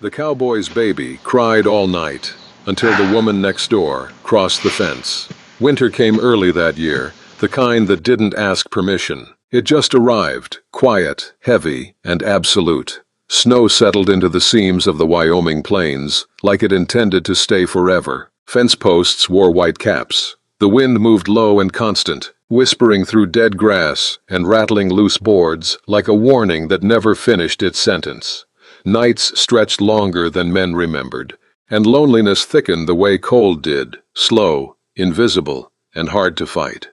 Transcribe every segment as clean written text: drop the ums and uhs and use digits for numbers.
The cowboy's baby cried all night until the woman next door crossed the fence. Winter came early that year, the kind that didn't ask permission. It just arrived, quiet, heavy, and absolute. Snow settled into the seams of the Wyoming plains like it intended to stay forever. Fence posts wore white caps. The wind moved low and constant, whispering through dead grass and rattling loose boards like a warning that never finished its sentence. Nights stretched longer than men remembered, and loneliness thickened the way cold did, slow, invisible, and hard to fight.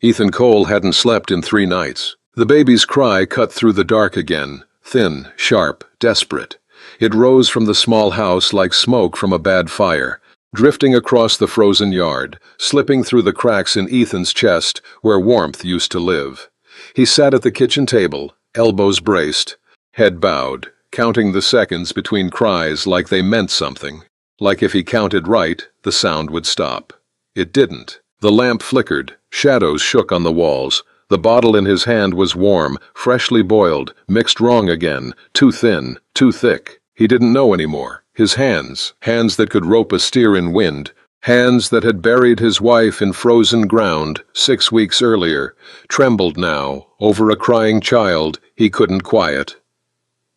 Ethan Cole hadn't slept in 3 nights. The baby's cry cut through the dark again, thin, sharp, desperate. It rose from the small house like smoke from a bad fire, drifting across the frozen yard, slipping through the cracks in Ethan's chest where warmth used to live. He sat at the kitchen table, elbows braced, head bowed, counting the seconds between cries like they meant something. Like if he counted right, the sound would stop. It didn't. The lamp flickered, shadows shook on the walls. The bottle in his hand was warm, freshly boiled, mixed wrong again, too thin, too thick. He didn't know anymore. His hands that could rope a steer in wind, hands that had buried his wife in frozen ground 6 weeks earlier, trembled now over a crying child he couldn't quiet.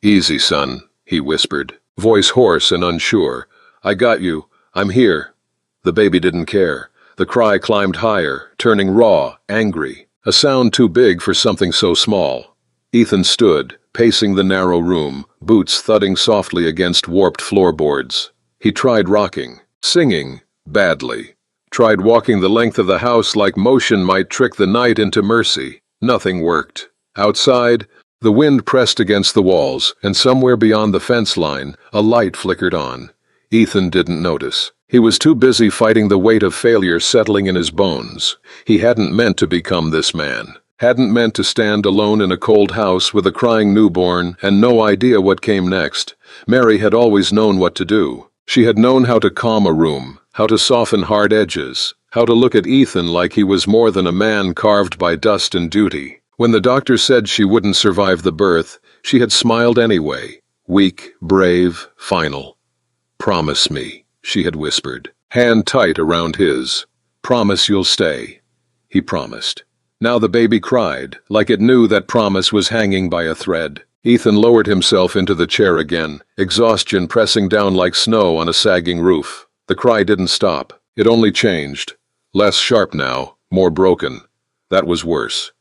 "Easy, son," he whispered, voice hoarse and unsure. "I got you. I'm here." The baby didn't care. The cry climbed higher, turning raw, angry, a sound too big for something so small. Ethan stood, pacing the narrow room, boots thudding softly against warped floorboards. He tried rocking, singing, badly. Tried walking the length of the house like motion might trick the night into mercy. Nothing worked. Outside, the wind pressed against the walls, and somewhere beyond the fence line, a light flickered on. Ethan didn't notice. He was too busy fighting the weight of failure settling in his bones. He hadn't meant to become this man. Hadn't meant to stand alone in a cold house with a crying newborn and no idea what came next. Mary had always known what to do. She had known how to calm a room, how to soften hard edges, how to look at Ethan like he was more than a man carved by dust and duty. When the doctor said she wouldn't survive the birth, she had smiled anyway. Weak, brave, final. "Promise me," she had whispered, hand tight around his. "Promise you'll stay." He promised. Now the baby cried, like it knew that promise was hanging by a thread. Ethan lowered himself into the chair again, exhaustion pressing down like snow on a sagging roof. The cry didn't stop. It only changed. Less sharp now, more broken. That was worse.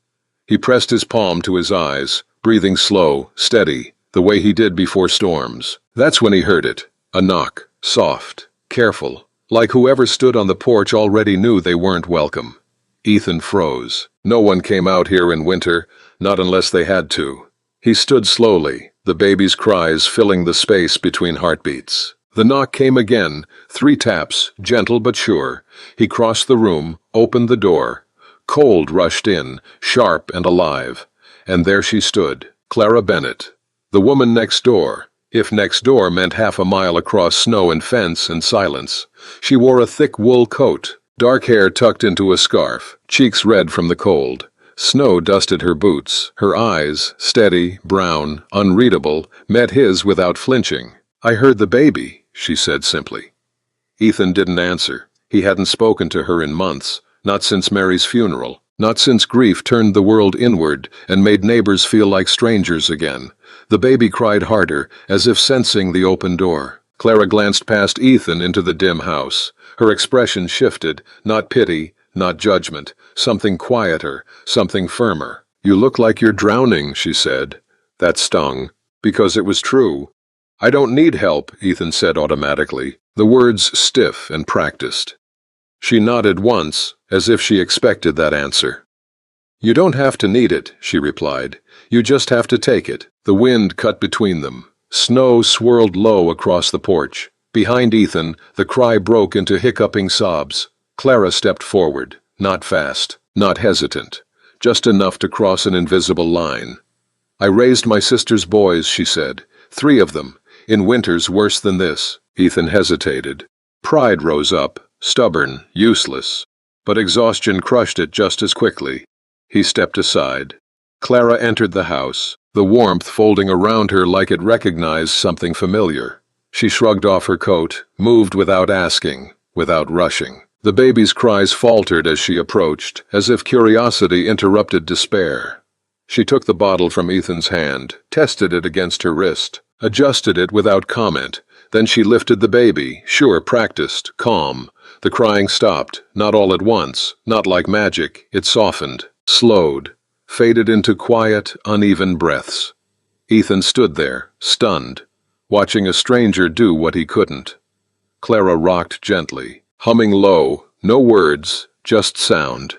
He pressed his palm to his eyes, breathing slow, steady, the way he did before storms. That's when he heard it. A knock, soft, careful, like whoever stood on the porch already knew they weren't welcome. Ethan froze. No one came out here in winter, not unless they had to. He stood slowly, the baby's cries filling the space between heartbeats. The knock came again, 3 taps, gentle but sure. He crossed the room, opened the door. Cold rushed in, sharp and alive. And there she stood, Clara Bennett, the woman next door. If next door meant half a mile across snow and fence and silence. She wore a thick wool coat, dark hair tucked into a scarf, cheeks red from the cold. Snow dusted her boots. Her eyes, steady, brown, unreadable, met his without flinching. "I heard the baby," she said simply. Ethan didn't answer. He hadn't spoken to her in months, not since Mary's funeral, not since grief turned the world inward and made neighbors feel like strangers again. The baby cried harder, as if sensing the open door. Clara glanced past Ethan into the dim house. Her expression shifted, not pity, not judgment, something quieter, something firmer. "You look like you're drowning," she said. That stung, because it was true. "I don't need help," Ethan said automatically, the words stiff and practiced. She nodded once, as if she expected that answer. "You don't have to need it," she replied. "You just have to take it." The wind cut between them. Snow swirled low across the porch. Behind Ethan, the cry broke into hiccuping sobs. Clara stepped forward, not fast, not hesitant, just enough to cross an invisible line. "I raised my sister's boys," she said. 3 of them, in winters worse than this. Ethan hesitated. Pride rose up, stubborn, useless, but exhaustion crushed it just as quickly. He stepped aside. Clara entered the house, the warmth folding around her like it recognized something familiar. She shrugged off her coat, moved without asking, without rushing. The baby's cries faltered as she approached, as if curiosity interrupted despair. She took the bottle from Ethan's hand, tested it against her wrist, adjusted it without comment. Then she lifted the baby, sure, practiced, calm. The crying stopped, not all at once, not like magic. It softened, slowed, faded into quiet, uneven breaths. Ethan stood there, stunned, watching a stranger do what he couldn't. Clara rocked gently, humming low, no words, just sound.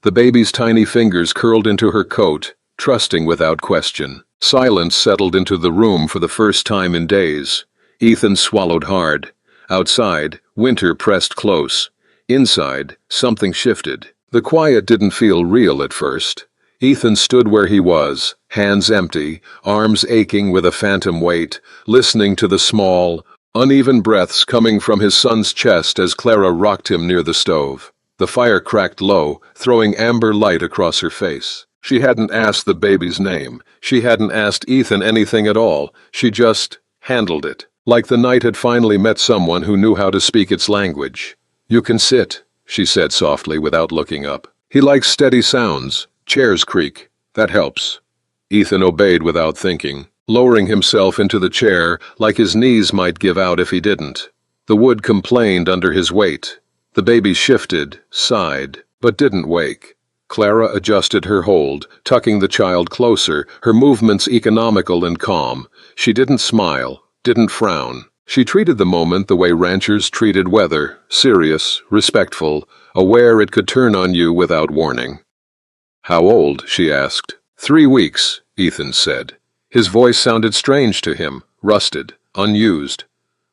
The baby's tiny fingers curled into her coat, trusting without question. Silence settled into the room for the first time in days. Ethan swallowed hard. Outside, winter pressed close. Inside, something shifted. The quiet didn't feel real at first. Ethan stood where he was, hands empty, arms aching with a phantom weight, listening to the small, uneven breaths coming from his son's chest as Clara rocked him near the stove. The fire cracked low, throwing amber light across her face. She hadn't asked the baby's name. She hadn't asked Ethan anything at all. She just handled it, like the night had finally met someone who knew how to speak its language. "You can sit," she said softly without looking up. "He likes steady sounds. Chairs creak. That helps." Ethan obeyed without thinking, lowering himself into the chair like his knees might give out if he didn't. The wood complained under his weight. The baby shifted, sighed, but didn't wake. Clara adjusted her hold, tucking the child closer, her movements economical and calm. She didn't smile, didn't frown. She treated the moment the way ranchers treated weather, serious, respectful, aware it could turn on you without warning. "How old?" she asked. 3 weeks, Ethan said. His voice sounded strange to him, rusted, unused.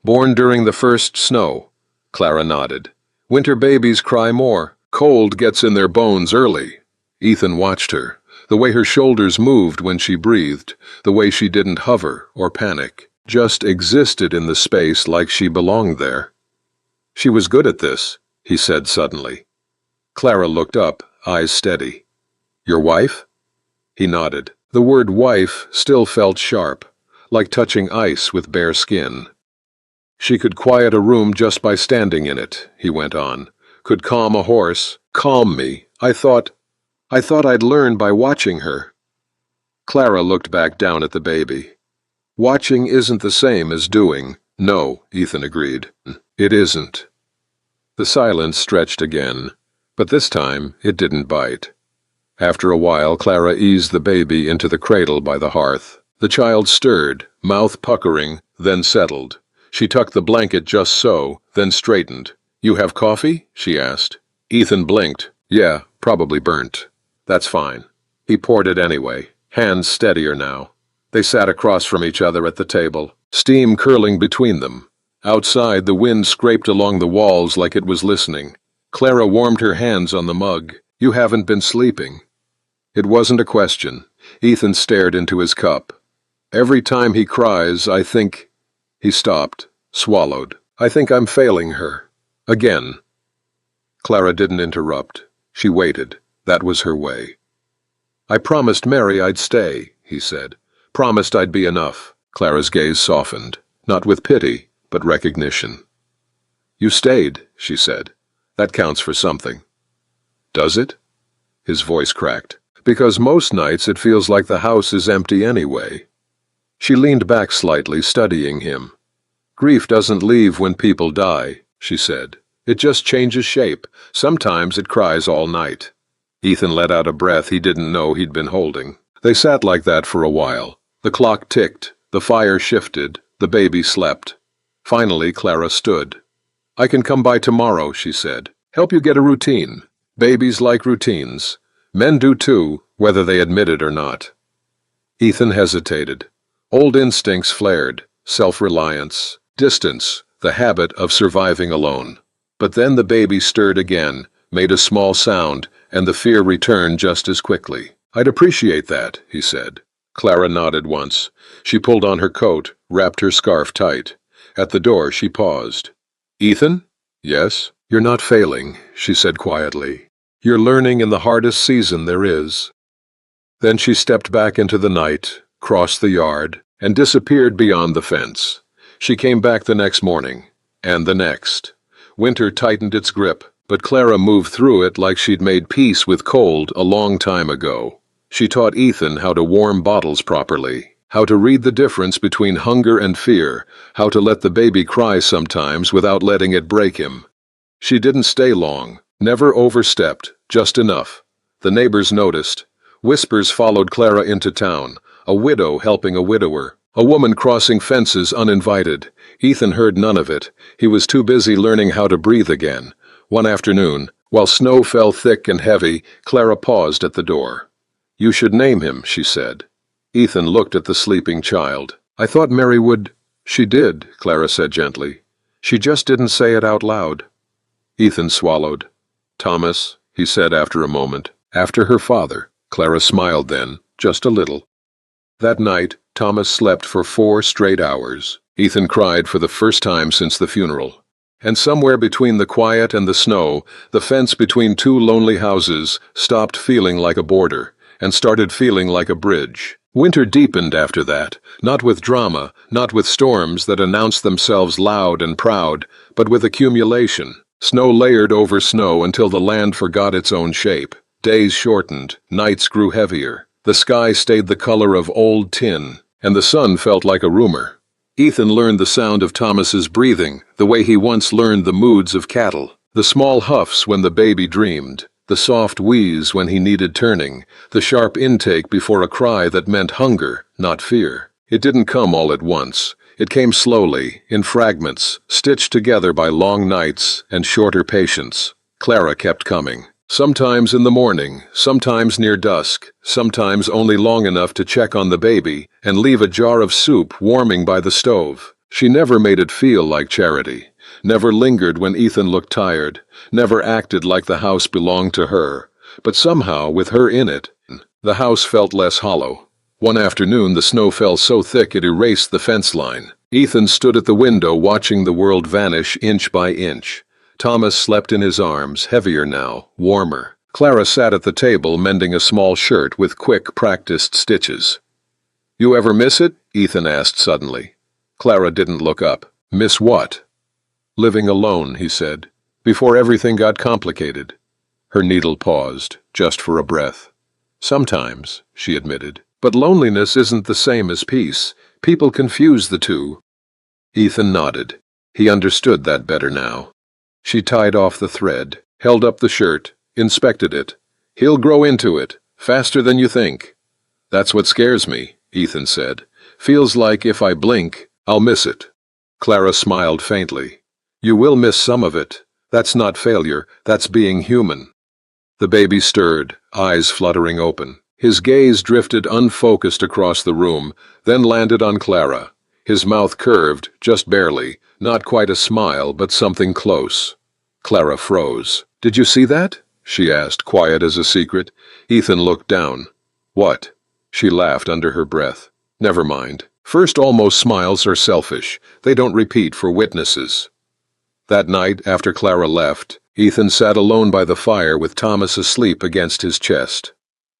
"Born during the first snow." Clara nodded. "Winter babies cry more. Cold gets in their bones early." Ethan watched her, the way her shoulders moved when she breathed, the way she didn't hover or panic, just existed in the space like she belonged there. "She was good at this," he said suddenly. Clara looked up, eyes steady. "Your wife?" He nodded. The word wife still felt sharp, like touching ice with bare skin. "She could quiet a room just by standing in it," he went on. "Could calm a horse, calm me. I thought I'd learn by watching her." Clara looked back down at the baby. "Watching isn't the same as doing." "No," Ethan agreed. "It isn't." The silence stretched again, but this time it didn't bite. After a while, Clara eased the baby into the cradle by the hearth. The child stirred, mouth puckering, then settled. She tucked the blanket just so, then straightened. "You have coffee?" she asked. Ethan blinked. "Yeah, probably burnt." "That's fine." He poured it anyway, hands steadier now. They sat across from each other at the table, steam curling between them. Outside, the wind scraped along the walls like it was listening. Clara warmed her hands on the mug. "You haven't been sleeping." It wasn't a question. Ethan stared into his cup. "Every time he cries, I think—" He stopped, swallowed. "I think I'm failing her. Again." Clara didn't interrupt. She waited. That was her way. "I promised Mary I'd stay," he said. "Promised I'd be enough." Clara's gaze softened, not with pity, but recognition. "You stayed," she said. "That counts for something." "Does it?" His voice cracked. "Because most nights it feels like the house is empty anyway." She leaned back slightly, studying him. "Grief doesn't leave when people die," she said. "It just changes shape. Sometimes it cries all night." Ethan let out a breath he didn't know he'd been holding. They sat like that for a while. The clock ticked, the fire shifted, the baby slept. Finally, Clara stood. "I can come by tomorrow," she said. "Help you get a routine. Babies like routines. Men do too, whether they admit it or not." Ethan hesitated. Old instincts flared, self-reliance, distance, the habit of surviving alone. But then the baby stirred again, made a small sound, and the fear returned just as quickly. "I'd appreciate that," he said. Clara nodded once. She pulled on her coat, wrapped her scarf tight. At the door she paused. "Ethan?" "Yes?" "You're not failing," she said quietly. "You're learning in the hardest season there is." Then she stepped back into the night, crossed the yard, and disappeared beyond the fence. She came back the next morning, and the next. Winter tightened its grip, but Clara moved through it like she'd made peace with cold a long time ago. She taught Ethan how to warm bottles properly, how to read the difference between hunger and fear, how to let the baby cry sometimes without letting it break him. She didn't stay long, never overstepped, just enough. The neighbors noticed. Whispers followed Clara into town, a widow helping a widower, a woman crossing fences uninvited. Ethan heard none of it. He was too busy learning how to breathe again. One afternoon, while snow fell thick and heavy, Clara paused at the door. "You should name him," she said. Ethan looked at the sleeping child. "I thought Mary would—" "She did," Clara said gently. "She just didn't say it out loud." Ethan swallowed. "Thomas," he said after a moment. "After her father." Clara smiled then, just a little. That night, Thomas slept for 4 straight hours. Ethan cried for the first time since the funeral. And somewhere between the quiet and the snow, the fence between 2 lonely houses stopped feeling like a border and started feeling like a bridge. Winter deepened after that, not with drama, not with storms that announced themselves loud and proud, but with accumulation. Snow layered over snow until the land forgot its own shape. Days shortened, nights grew heavier. The sky stayed the color of old tin, and the sun felt like a rumor. Ethan learned the sound of Thomas's breathing, the way he once learned the moods of cattle. The small huffs when the baby dreamed, the soft wheeze when he needed turning, the sharp intake before a cry that meant hunger, not fear. It didn't come all at once. It came slowly, in fragments, stitched together by long nights and shorter patience. Clara kept coming. Sometimes in the morning, sometimes near dusk, sometimes only long enough to check on the baby and leave a jar of soup warming by the stove. She never made it feel like charity, never lingered when Ethan looked tired, never acted like the house belonged to her. But somehow, with her in it, the house felt less hollow. One afternoon the snow fell so thick it erased the fence line. Ethan stood at the window watching the world vanish inch by inch. Thomas slept in his arms, heavier now, warmer. Clara sat at the table mending a small shirt with quick, practiced stitches. "You ever miss it?" Ethan asked suddenly. Clara didn't look up. "Miss what?" "Living alone," he said, "before everything got complicated." Her needle paused, just for a breath. "Sometimes," she admitted. "But loneliness isn't the same as peace. People confuse the two." Ethan nodded. He understood that better now. She tied off the thread, held up the shirt, inspected it. "He'll grow into it, faster than you think." "That's what scares me," Ethan said. "Feels like if I blink, I'll miss it." Clara smiled faintly. "You will miss some of it. That's not failure, that's being human." The baby stirred, eyes fluttering open. His gaze drifted unfocused across the room, then landed on Clara. His mouth curved, just barely, not quite a smile, but something close. Clara froze. "Did you see that?" she asked, quiet as a secret. Ethan looked down. "What?" She laughed under her breath. "Never mind. First almost smiles are selfish. They don't repeat for witnesses." That night, after Clara left, Ethan sat alone by the fire with Thomas asleep against his chest.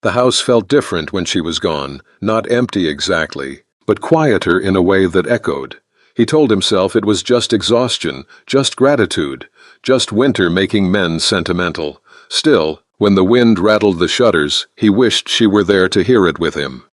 The house felt different when she was gone, not empty exactly, but quieter in a way that echoed. He told himself it was just exhaustion, just gratitude, just winter making men sentimental. Still, when the wind rattled the shutters, he wished she were there to hear it with him.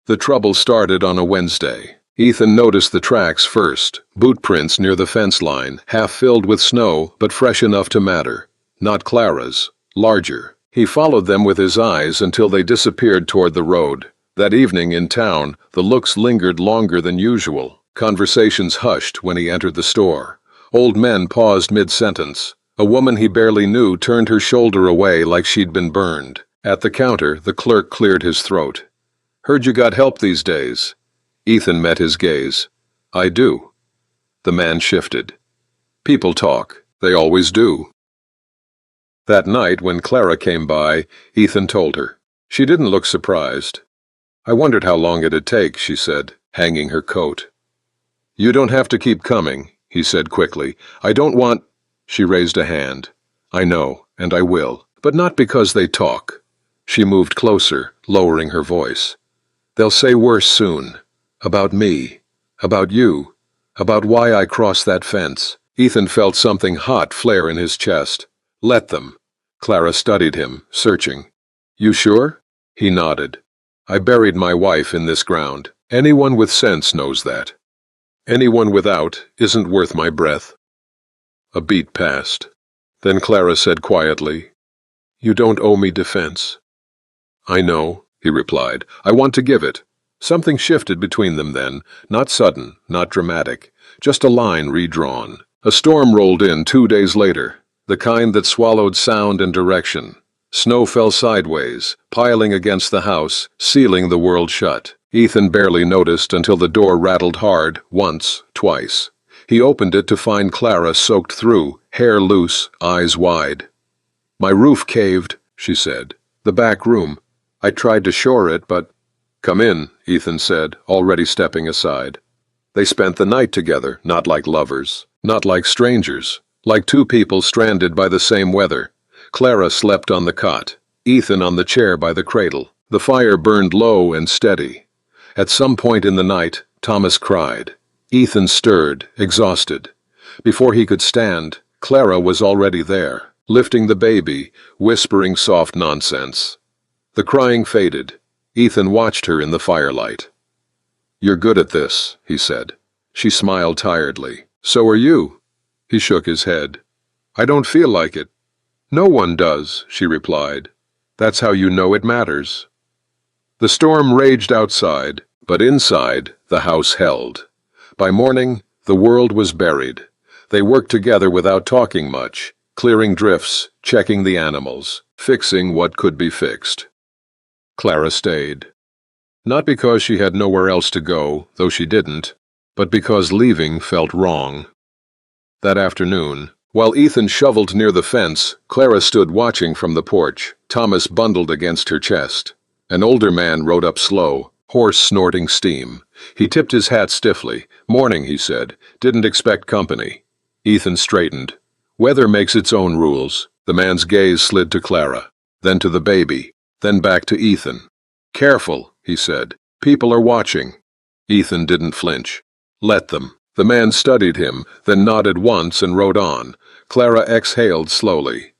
The trouble started on a Wednesday. Ethan noticed the tracks first, boot prints near the fence line, half filled with snow, but fresh enough to matter. Not Clara's, larger. He followed them with his eyes until they disappeared toward the road. That evening in town, the looks lingered longer than usual. Conversations hushed when he entered the store. Old men paused mid-sentence. A woman he barely knew turned her shoulder away like she'd been burned. At the counter, the clerk cleared his throat. "Heard you got help these days." Ethan met his gaze. "I do." The man shifted. "People talk. They always do." That night, when Clara came by, Ethan told her. She didn't look surprised. "I wondered how long it'd take," she said, hanging her coat. "You don't have to keep coming," he said quickly. "I don't want—" She raised a hand. "I know, and I will, but not because they talk." She moved closer, lowering her voice. "They'll say worse soon. About me. About you. About why I crossed that fence. Ethan felt something hot flare in his chest. Let them. Clara studied him, searching. You sure? He nodded. I buried my wife in this ground. Anyone with sense knows that. Anyone without isn't worth my breath. A beat passed. Then Clara said quietly, You don't owe me defense. I know, he replied. I want to give it. Something shifted between them then, not sudden, not dramatic, just a line redrawn. A storm rolled in 2 days later, the kind that swallowed sound and direction. Snow fell sideways, piling against the house, sealing the world shut. Ethan barely noticed until the door rattled hard, once, twice. He opened it to find Clara soaked through, hair loose, eyes wide. My roof caved, she said. The back room. I tried to shore it, but... Come in, Ethan said, already stepping aside. They spent the night together, not like lovers, not like strangers, like two people stranded by the same weather. Clara slept on the cot, Ethan on the chair by the cradle. The fire burned low and steady. At some point in the night, Thomas cried. Ethan stirred, exhausted. Before he could stand, Clara was already there, lifting the baby, whispering soft nonsense. The crying faded. Ethan watched her in the firelight. You're good at this, he said. She smiled tiredly. So are you. He shook his head. I don't feel like it. No one does, she replied. That's how you know it matters. The storm raged outside, but inside, the house held. By morning, the world was buried. They worked together without talking much, clearing drifts, checking the animals, fixing what could be fixed. Clara stayed. Not because she had nowhere else to go, though she didn't, but because leaving felt wrong. That afternoon, while Ethan shoveled near the fence, Clara stood watching from the porch, Thomas bundled against her chest. An older man rode up slow, hoarse snorting steam. He tipped his hat stiffly. Morning, he said. Didn't expect company. Ethan straightened. Weather makes its own rules. The man's gaze slid to Clara, then to the baby, then back to Ethan. Careful, he said. People are watching. Ethan didn't flinch. Let them. The man studied him, then nodded once and rode on. Clara exhaled slowly.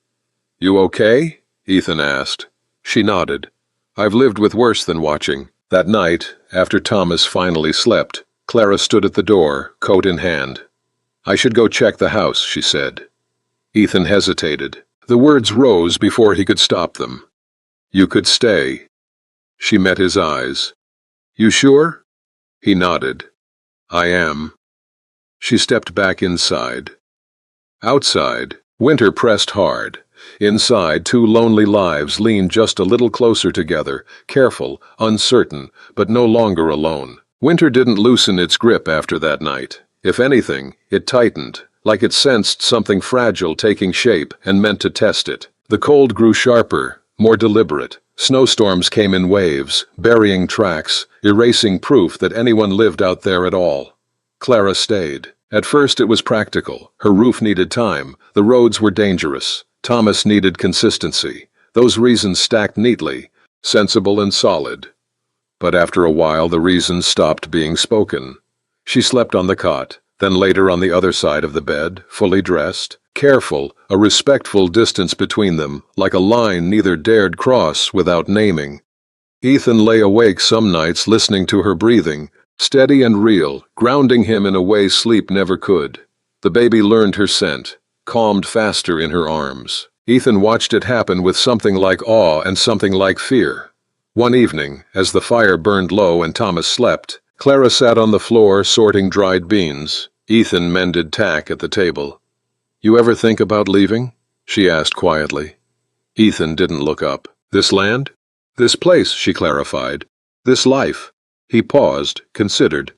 You okay? Ethan asked. She nodded. I've lived with worse than watching. That night, after Thomas finally slept, Clara stood at the door, coat in hand. I should go check the house, she said. Ethan hesitated. The words rose before he could stop them. You could stay. She met his eyes. You sure? He nodded. I am. She stepped back inside. Outside, winter pressed hard. Inside, two lonely lives leaned just a little closer together, careful, uncertain, but no longer alone. Winter didn't loosen its grip after that night. If anything, it tightened, like it sensed something fragile taking shape and meant to test it. The cold grew sharper, more deliberate. Snowstorms came in waves, burying tracks, erasing proof that anyone lived out there at all. Clara stayed. At first it was practical. Her roof needed time. The roads were dangerous. Thomas needed consistency. Those reasons stacked neatly, sensible and solid. But after a while the reasons stopped being spoken. She slept on the cot, then later on the other side of the bed, fully dressed, careful, a respectful distance between them, like a line neither dared cross without naming. Ethan lay awake some nights listening to her breathing, steady and real, grounding him in a way sleep never could. The baby learned her scent, calmed faster in her arms. Ethan watched it happen with something like awe and something like fear. One evening, as the fire burned low and Thomas slept, Clara sat on the floor sorting dried beans. Ethan mended tack at the table. You ever think about leaving? She asked quietly. Ethan didn't look up. This land? This place, she clarified. This life. He paused, considered.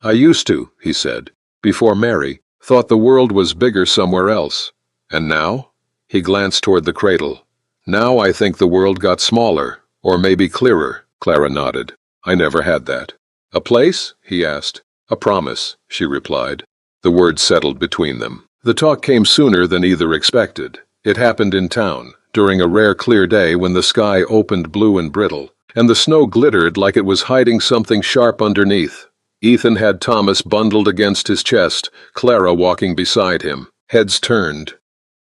I used to, he said, before Mary, thought the world was bigger somewhere else. And now? He glanced toward the cradle. Now I think the world got smaller, or maybe clearer, Clara nodded. I never had that. A place? He asked. A promise, she replied. The words settled between them. The talk came sooner than either expected. It happened in town, during a rare clear day when the sky opened blue and brittle, and the snow glittered like it was hiding something sharp underneath. Ethan had Thomas bundled against his chest, Clara walking beside him. Heads turned.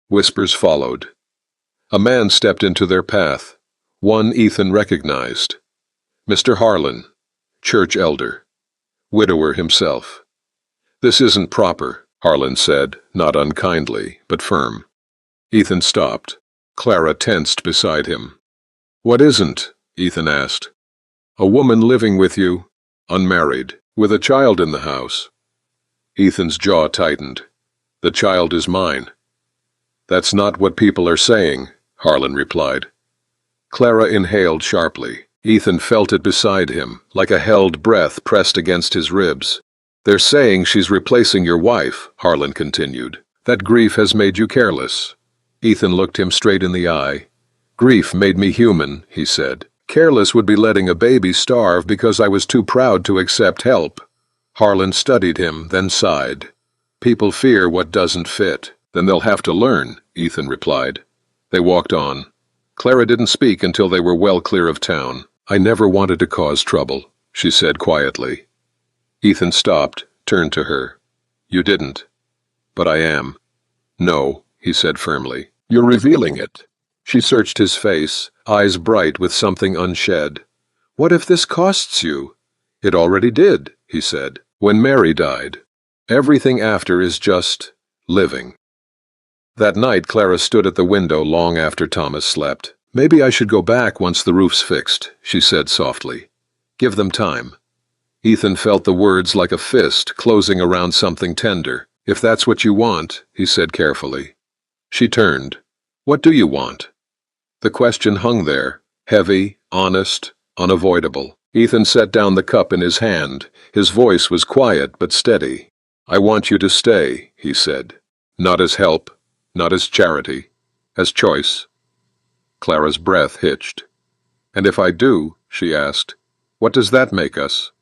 Whispers followed. A man stepped into their path. One Ethan recognized. Mr. Harlan, church elder. Widower himself. "This isn't proper," Harlan said, not unkindly, but firm. Ethan stopped. Clara tensed beside him. "What isn't?" Ethan asked. "A woman living with you, unmarried, with a child in the house." Ethan's jaw tightened. "The child is mine." "That's not what people are saying," Harlan replied. Clara inhaled sharply. Ethan felt it beside him, like a held breath pressed against his ribs. "They're saying she's replacing your wife," Harlan continued. "That grief has made you careless." Ethan looked him straight in the eye. "Grief made me human," he said. "Careless would be letting a baby starve because I was too proud to accept help." Harlan studied him, then sighed. "People fear what doesn't fit. Then they'll have to learn," Ethan replied. They walked on. Clara didn't speak until they were well clear of town. "I never wanted to cause trouble," she said quietly. Ethan stopped, turned to her. "You didn't." "But I am." "No," he said firmly. "You're revealing it." She searched his face, eyes bright with something unshed. "What if this costs you?" "It already did," he said, "when Mary died. Everything after is just living." That night Clara stood at the window long after Thomas slept. "Maybe I should go back once the roof's fixed," she said softly. "Give them time." Ethan felt the words like a fist closing around something tender. "If that's what you want," he said carefully. She turned. "What do you want?" The question hung there, heavy, honest, unavoidable. Ethan set down the cup in his hand. His voice was quiet but steady. "I want you to stay," he said. "Not as help, not as charity, as choice." Clara's breath hitched. "And if I do," she asked, "what does that make us?"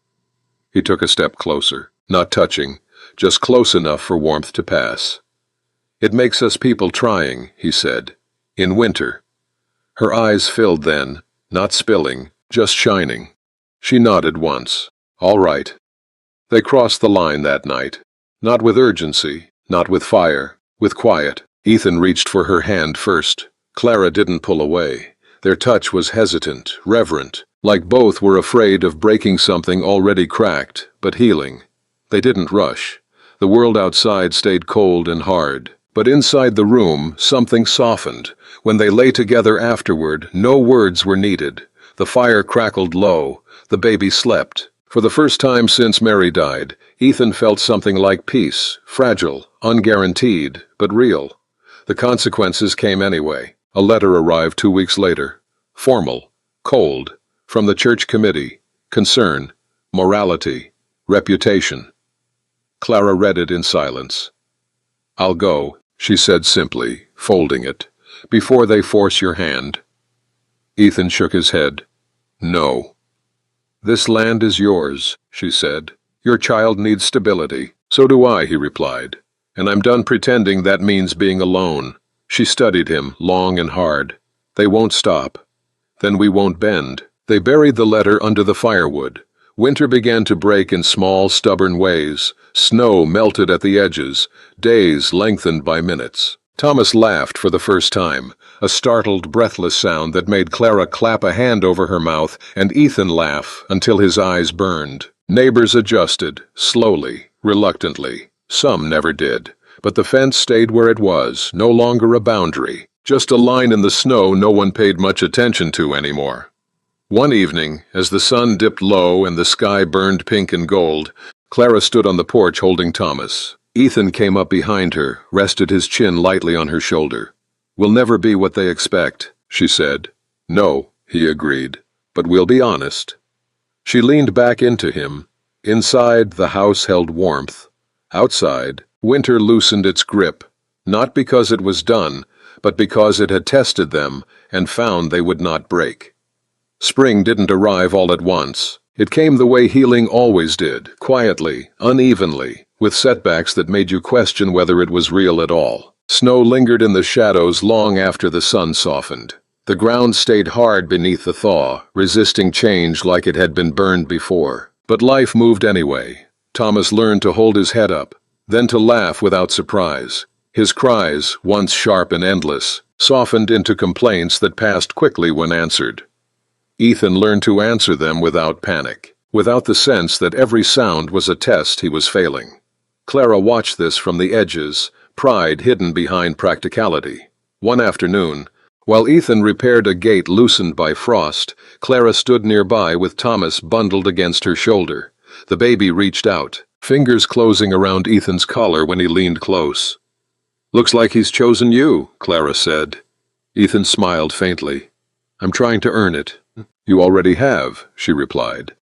He took a step closer, not touching, just close enough for warmth to pass. "It makes us people trying," he said. "In winter." Her eyes filled then, not spilling, just shining. She nodded once. "All right." They crossed the line that night. Not with urgency, not with fire, with quiet. Ethan reached for her hand first. Clara didn't pull away. Their touch was hesitant, reverent, like both were afraid of breaking something already cracked, but healing. They didn't rush. The world outside stayed cold and hard. But inside the room, something softened. When they lay together afterward, no words were needed. The fire crackled low. The baby slept. For the first time since Mary died, Ethan felt something like peace, fragile, unguaranteed, but real. The consequences came anyway. A letter arrived 2 weeks later. Formal, cold, from the church committee. Concern, morality, reputation. Clara read it in silence. "I'll go," she said simply, folding it, "before they force your hand." Ethan shook his head. "No." "This land is yours," she said. "Your child needs stability." "So do I," he replied. "And I'm done pretending that means being alone." She studied him, long and hard. "They won't stop. Then we won't bend." They buried the letter under the firewood. Winter began to break in small, stubborn ways. Snow melted at the edges. Days lengthened by minutes. Thomas laughed for the first time, a startled, breathless sound that made Clara clap a hand over her mouth and Ethan laugh until his eyes burned. Neighbors adjusted, slowly, reluctantly. Some never did. But the fence stayed where it was, no longer a boundary, just a line in the snow no one paid much attention to anymore. One evening, as the sun dipped low and the sky burned pink and gold, Clara stood on the porch holding Thomas. Ethan came up behind her, rested his chin lightly on her shoulder. "We'll never be what they expect," she said. "No," he agreed, "but we'll be honest." She leaned back into him. Inside, the house held warmth. Outside, winter loosened its grip, not because it was done, but because it had tested them and found they would not break. Spring didn't arrive all at once. It came the way healing always did, quietly, unevenly, with setbacks that made you question whether it was real at all. Snow lingered in the shadows long after the sun softened. The ground stayed hard beneath the thaw, resisting change like it had been burned before. But life moved anyway. Thomas learned to hold his head up, then to laugh without surprise. His cries, once sharp and endless, softened into complaints that passed quickly when answered. Ethan learned to answer them without panic, without the sense that every sound was a test he was failing. Clara watched this from the edges, pride hidden behind practicality. One afternoon, while Ethan repaired a gate loosened by frost, Clara stood nearby with Thomas bundled against her shoulder. The baby reached out, fingers closing around Ethan's collar when he leaned close. "Looks like he's chosen you," Clara said. Ethan smiled faintly. "I'm trying to earn it." "You already have," she replied.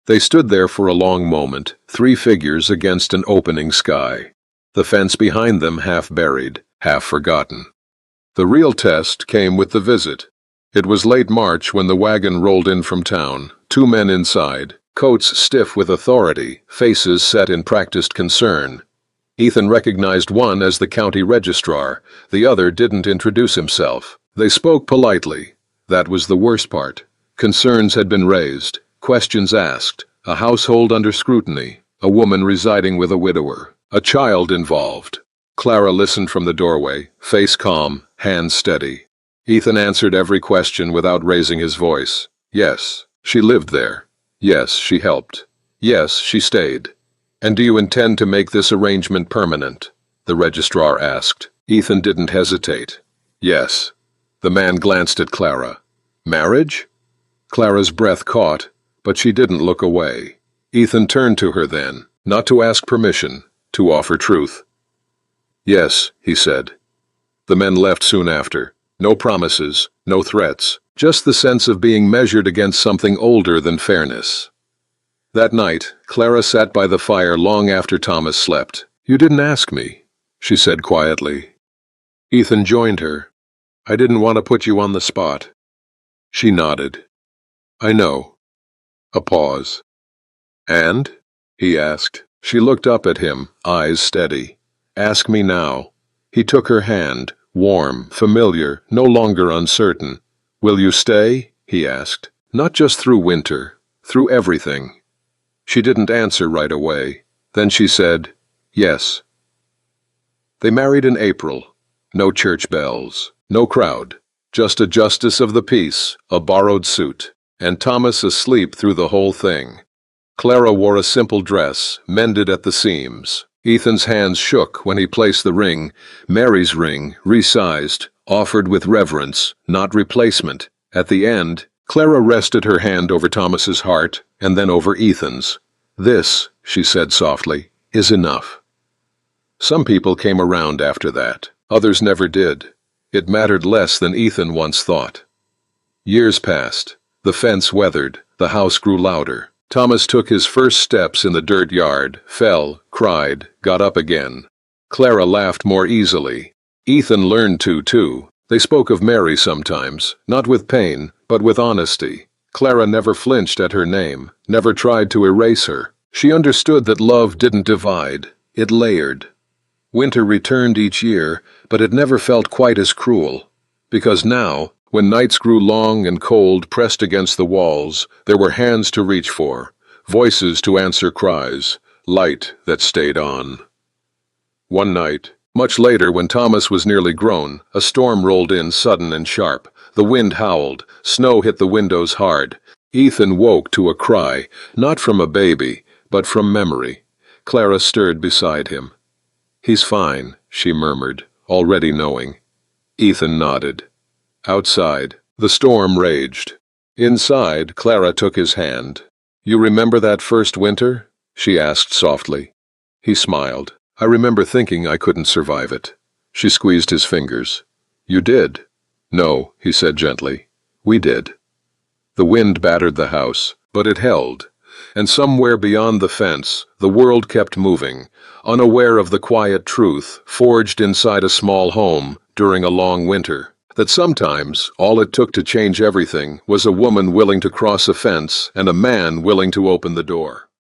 They stood there for a long moment, three figures against an opening sky. The fence behind them half buried, half forgotten. The real test came with the visit. It was late March when the wagon rolled in from town, two men inside, coats stiff with authority, faces set in practiced concern. Ethan recognized one as the county registrar, the other didn't introduce himself. They spoke politely. That was the worst part. Concerns had been raised, questions asked, a household under scrutiny, a woman residing with a widower, a child involved. Clara listened from the doorway, face calm, hands steady. Ethan answered every question without raising his voice. Yes, she lived there. Yes, she helped. Yes, she stayed. "And do you intend to make this arrangement permanent?" the registrar asked. Ethan didn't hesitate. "Yes." The man glanced at Clara. "Marriage?" Clara's breath caught, but she didn't look away. Ethan turned to her then, not to ask permission, to offer truth. "Yes," he said. The men left soon after. No promises, no threats, just the sense of being measured against something older than fairness. That night, Clara sat by the fire long after Thomas slept. "You didn't ask me," she said quietly. Ethan joined her. "I didn't want to put you on the spot." She nodded. "I know." A pause. "And?" he asked. She looked up at him, eyes steady. "Ask me now." He took her hand, warm, familiar, no longer uncertain. "Will you stay?" he asked. "Not just through winter, through everything." She didn't answer right away. Then she said, "Yes." They married in April. No church bells, no crowd, just a justice of the peace, a borrowed suit, and Thomas asleep through the whole thing. Clara wore a simple dress, mended at the seams. Ethan's hands shook when he placed the ring, Mary's ring, resized, offered with reverence, not replacement. At the end, Clara rested her hand over Thomas's heart, and then over Ethan's. "This," she said softly, "is enough." Some people came around after that. Others never did. It mattered less than Ethan once thought. Years passed. The fence weathered. The house grew louder. Thomas took his first steps in the dirt yard, fell, cried, got up again. Clara laughed more easily. Ethan learned to, too. They spoke of Mary sometimes, not with pain, but with honesty. Clara never flinched at her name, never tried to erase her. She understood that love didn't divide, it layered. Winter returned each year, but it never felt quite as cruel. Because now, when nights grew long and cold pressed against the walls, there were hands to reach for, voices to answer cries, light that stayed on. One night, much later when Thomas was nearly grown, a storm rolled in sudden and sharp. The wind howled, snow hit the windows hard. Ethan woke to a cry, not from a baby, but from memory. Clara stirred beside him. "He's fine," she murmured, already knowing. Ethan nodded. Outside, the storm raged. Inside, Clara took his hand. "You remember that first winter?" she asked softly. He smiled. "I remember thinking I couldn't survive it." She squeezed his fingers. "You did." "No," he said gently. "We did." The wind battered the house, but it held. And somewhere beyond the fence, the world kept moving, unaware of the quiet truth forged inside a small home during a long winter. That sometimes all it took to change everything was a woman willing to cross a fence and a man willing to open the door.